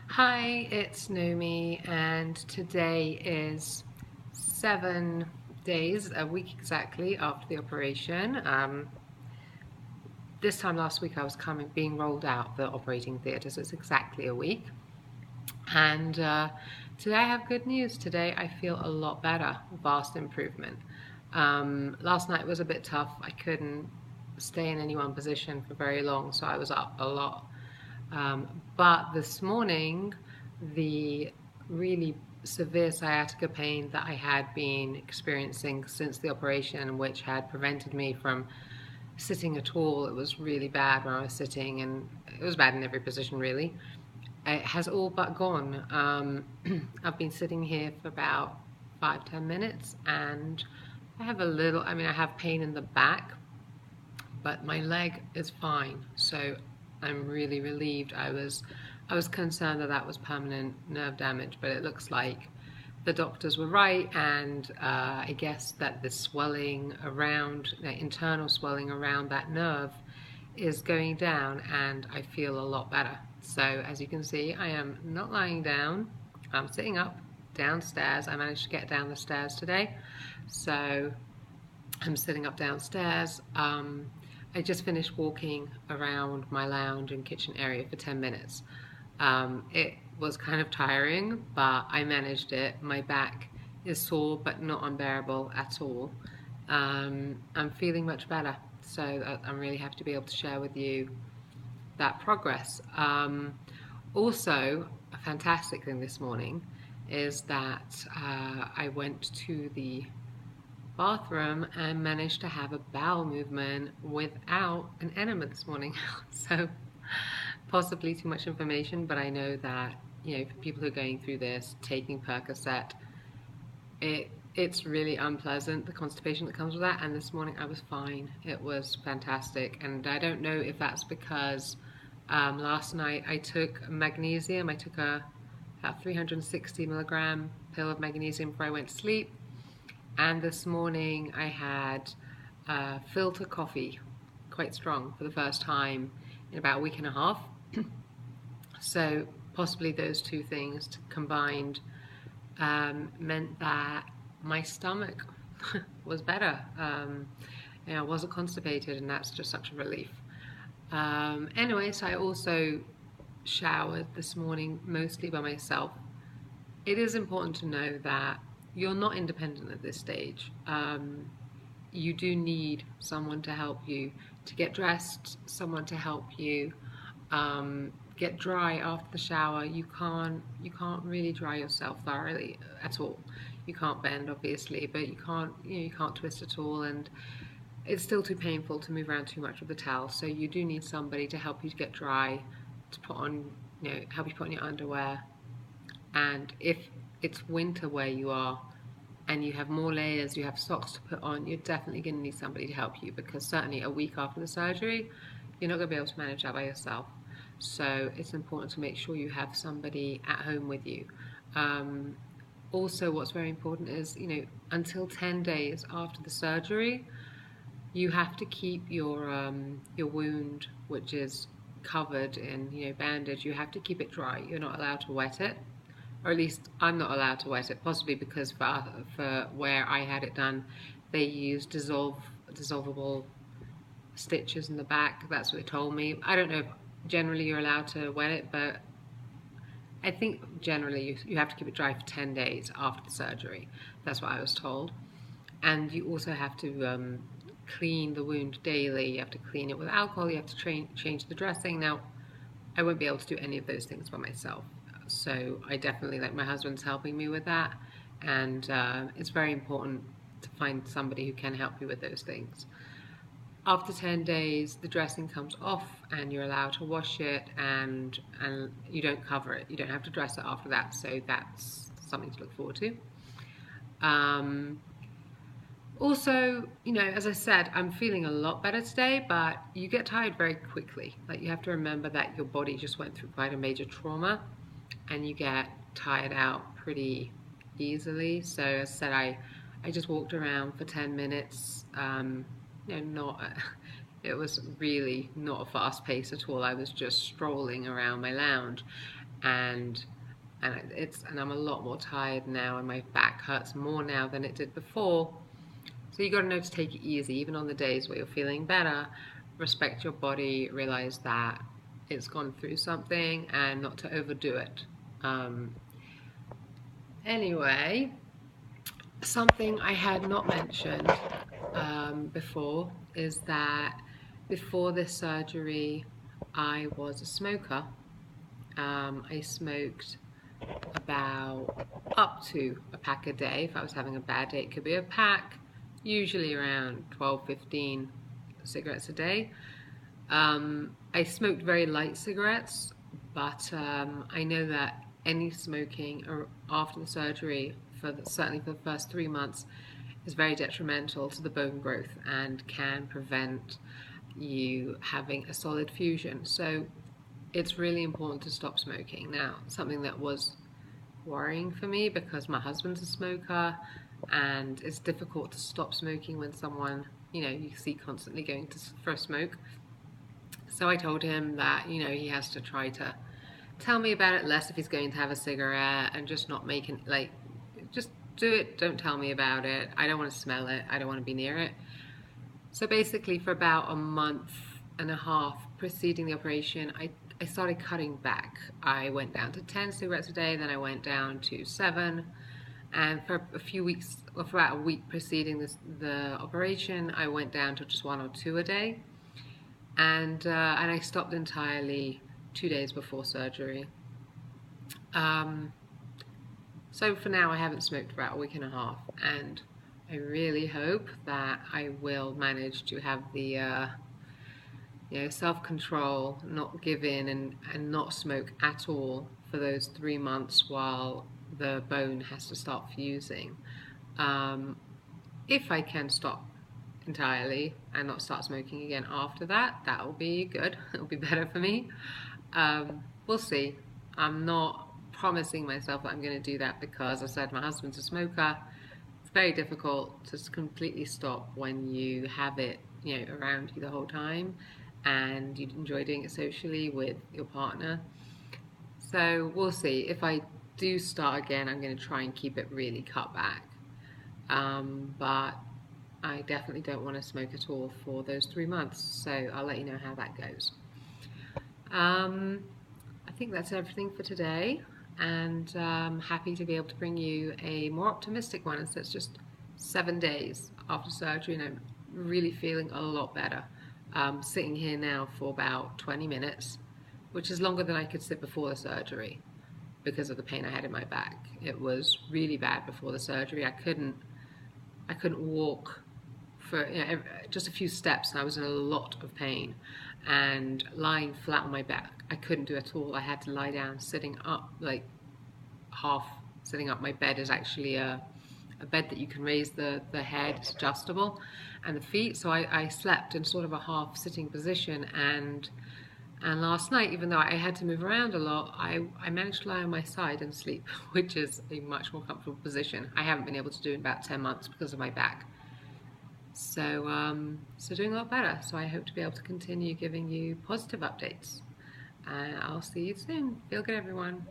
Hi, it's Nomi, and today is 7 days, a week exactly after the operation. This time last week I was being rolled out the operating theatre, so it's exactly a week. And today I have good news. Today I feel a lot better, vast improvement. Last night was a bit tough. I couldn't stay in any one position for very long, so I was up a lot. But this morning, the really severe sciatica pain that I had been experiencing since the operation, which had prevented me from sitting at all, it was really bad when I was sitting, and it was bad in every position really. It has all but gone. I've been sitting here for about 5-10 minutes, and I have pain in the back, but my leg is fine. So I'm really relieved. I was concerned that that was permanent nerve damage, but it looks like the doctors were right, and I guess that the swelling around, the internal swelling around that nerve is going down, and I feel a lot better. So as you can see, I am not lying down. I'm sitting up downstairs. I managed to get down the stairs today. So I'm sitting up downstairs. I just finished walking around my lounge and kitchen area for 10 minutes. It was kind of tiring, but I managed it. My back is sore, but not unbearable at all. I'm feeling much better, so I'm really happy to be able to share with you that progress. Also, a fantastic thing this morning is that I went to the bathroom and managed to have a bowel movement without an enema this morning. So possibly too much information, but I know that, for people who are going through this, taking Percocet, it's really unpleasant, the constipation that comes with that. And this morning I was fine. It was fantastic. And I don't know if that's because last night I took magnesium. I took a 360 milligram pill of magnesium before I went to sleep. And this morning I had filter coffee, quite strong, for the first time in about a week and a half. So possibly those two things combined meant that my stomach was better. I wasn't constipated, and that's just such a relief. Anyway, so I also showered this morning mostly by myself. It is important to know that you're not independent at this stage. You do need someone to help you to get dressed, someone to help you get dry after the shower. You can't really dry yourself thoroughly at all. You can't bend, obviously, but you can't twist at all, and it's still too painful to move around too much with the towel. So you do need somebody to help you to get dry, to put on, help you put on your underwear. And if it's winter where you are and you have more layers, you have socks to put on, you're definitely going to need somebody to help you, because certainly a week after the surgery, you're not going to be able to manage that by yourself. So it's important to make sure you have somebody at home with you. Also, what's very important is, until 10 days after the surgery, you have to keep your wound, which is covered in bandage, you have to keep it dry. You're not allowed to wet it, or at least I'm not allowed to wet it, possibly because for where I had it done, they used dissolvable stitches in the back. That's what they told me. I don't know if generally you're allowed to wet it, but I think generally you have to keep it dry for 10 days after the surgery. That's what I was told. And you also have to clean the wound daily. You have to clean it with alcohol. You have to change the dressing. Now, I won't be able to do any of those things by myself. So I definitely, my husband's helping me with that. And it's very important to find somebody who can help you with those things. After 10 days, the dressing comes off and you're allowed to wash it, and you don't cover it. You don't have to dress it after that. So that's something to look forward to. Also, as I said, I'm feeling a lot better today, but you get tired very quickly. You have to remember that your body just went through quite a major trauma, and you get tired out pretty easily. So as I said, I just walked around for 10 minutes. It was really not a fast pace at all. I was just strolling around my lounge. and I'm a lot more tired now, and my back hurts more now than it did before. So you got to know to take it easy, even on the days where you're feeling better. Respect your body, realize that it's gone through something, and not to overdo it. Anyway, something I had not mentioned before is that before this surgery, I was a smoker. I smoked about up to a pack a day. If I was having a bad day, it could be a pack, usually around 12, 15 cigarettes a day. I smoked very light cigarettes, but I know that any smoking after the surgery, certainly for the first 3 months, is very detrimental to the bone growth and can prevent you having a solid fusion. So it's really important to stop smoking. Now, something that was worrying for me because my husband's a smoker, and it's difficult to stop smoking when someone, you see constantly going for a smoke. So I told him that, he has to try to tell me about it less if he's going to have a cigarette, and just not making, just do it, don't tell me about it. I don't want to smell it. I don't want to be near it. So basically for about a month and a half preceding the operation, I started cutting back. I went down to 10 cigarettes a day, then I went down to 7. And for a few weeks, or for about a week preceding the operation, I went down to just 1 or 2 a day. And I stopped entirely 2 days before surgery. So for now, I haven't smoked for about a week and a half, and I really hope that I will manage to have the self-control, not give in, and not smoke at all for those 3 months while the bone has to start fusing. If I can stop entirely and not start smoking again after that, that will be good. It'll be better for me. We'll see. I'm not promising myself that I'm going to do that because, as I said, my husband's a smoker. It's very difficult to completely stop when you have it, around you the whole time, and you enjoy doing it socially with your partner. So we'll see. If I do start again, I'm going to try and keep it really cut back. But I definitely don't want to smoke at all for those 3 months. So I'll let you know how that goes. I think that's everything for today, and I'm happy to be able to bring you a more optimistic one. So it's just 7 days after surgery, and I'm really feeling a lot better. Sitting here now for about 20 minutes, which is longer than I could sit before the surgery because of the pain I had in my back. It was really bad before the surgery. I couldn't walk for just a few steps, and I was in a lot of pain. And lying flat on my back, I couldn't do at all. I had to lie down, sitting up, like half sitting up. My bed is actually a bed that you can raise the head, it's adjustable, and the feet. So I slept in sort of a half sitting position, and last night, even though I had to move around a lot, I managed to lie on my side and sleep, which is a much more comfortable position. I haven't been able to do it in about 10 months because of my back. So, so doing a lot better. So I hope to be able to continue giving you positive updates. And I'll see you soon. Feel good, everyone.